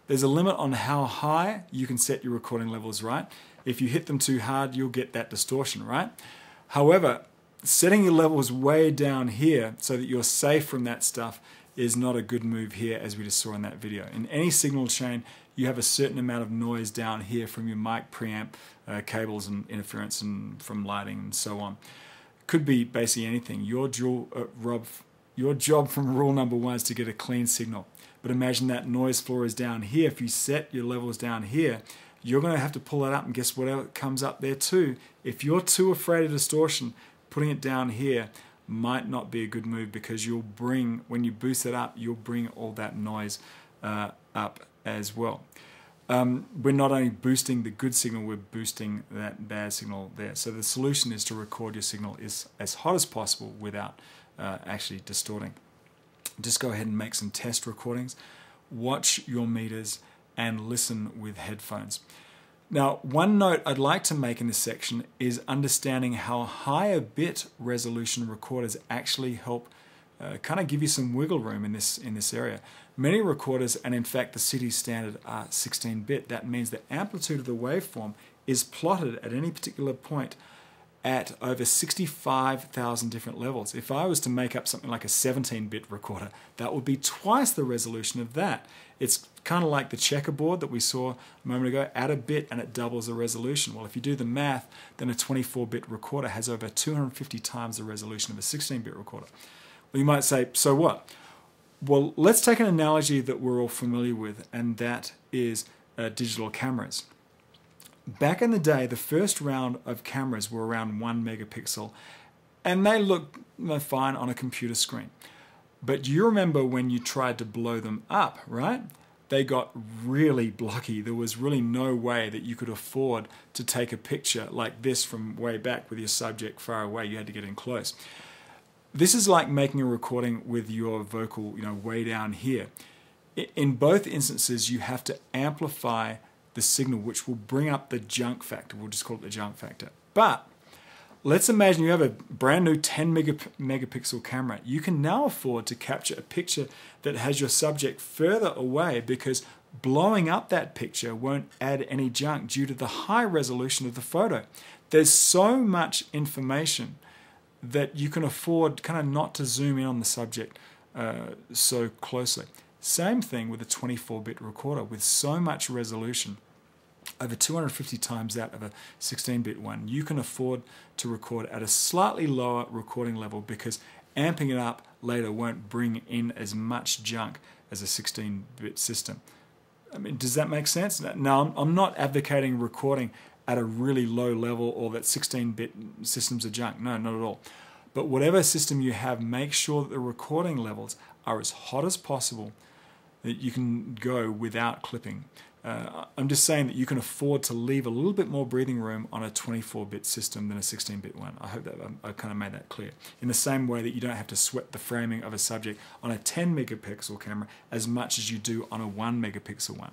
There's a limit on how high you can set your recording levels, right? If you hit them too hard, you'll get that distortion, right? However, setting your levels way down here so that you're safe from that stuff is not a good move here, as we just saw in that video. In any signal chain, you have a certain amount of noise down here from your mic preamp cables and interference and from lighting and so on. Could be basically anything. Your job from rule number 1 is to get a clean signal. But imagine that noise floor is down here. If you set your levels down here, you're going to have to pull that up, and guess what comes up there too? If you're too afraid of distortion, putting it down here might not be a good move, because you'll bring, when you boost it up, you'll bring all that noise up as well. We're not only boosting the good signal, we're boosting that bad signal there. So the solution is to record your signal as hot as possible without actually distorting. Just go ahead and make some test recordings, watch your meters, and listen with headphones. Now, one note I'd like to make in this section is understanding how higher bit resolution recorders actually help kind of give you some wiggle room in this area. Many recorders, and in fact the city standard, are 16-bit. That means the amplitude of the waveform is plotted at any particular point at over 65,000 different levels. If I was to make up something like a 17-bit recorder, that would be twice the resolution of that. It's kind of like the checkerboard that we saw a moment ago. Add a bit and it doubles the resolution. Well, if you do the math, then a 24-bit recorder has over 250 times the resolution of a 16-bit recorder. Well, you might say, so what? Well, let's take an analogy that we're all familiar with, and that is digital cameras. Back in the day, the first round of cameras were around 1 megapixel, and they looked fine on a computer screen. But you remember when you tried to blow them up, right? They got really blocky. There was really no way that you could afford to take a picture like this from way back with your subject far away. You had to get in close. This is like making a recording with your vocal, way down here. In both instances, you have to amplify the signal, which will bring up the junk factor. We'll just call it the junk factor. But let's imagine you have a brand new 10 megapixel camera. You can now afford to capture a picture that has your subject further away, because blowing up that picture won't add any junk due to the high resolution of the photo. There's so much information that you can afford kind of not to zoom in on the subject so closely. Same thing with a 24-bit recorder with so much resolution, over 250 times that of a 16-bit one. You can afford to record at a slightly lower recording level, because amping it up later won't bring in as much junk as a 16-bit system. I mean, does that make sense? Now, I'm not advocating recording at a really low level or that 16-bit systems are junk. No, not at all. But whatever system you have, make sure that the recording levels are as hot as possible, that you can go without clipping. I'm just saying that you can afford to leave a little bit more breathing room on a 24-bit system than a 16-bit one. I hope that I kind of made that clear. In the same way that you don't have to sweat the framing of a subject on a 10 megapixel camera as much as you do on a 1 megapixel one.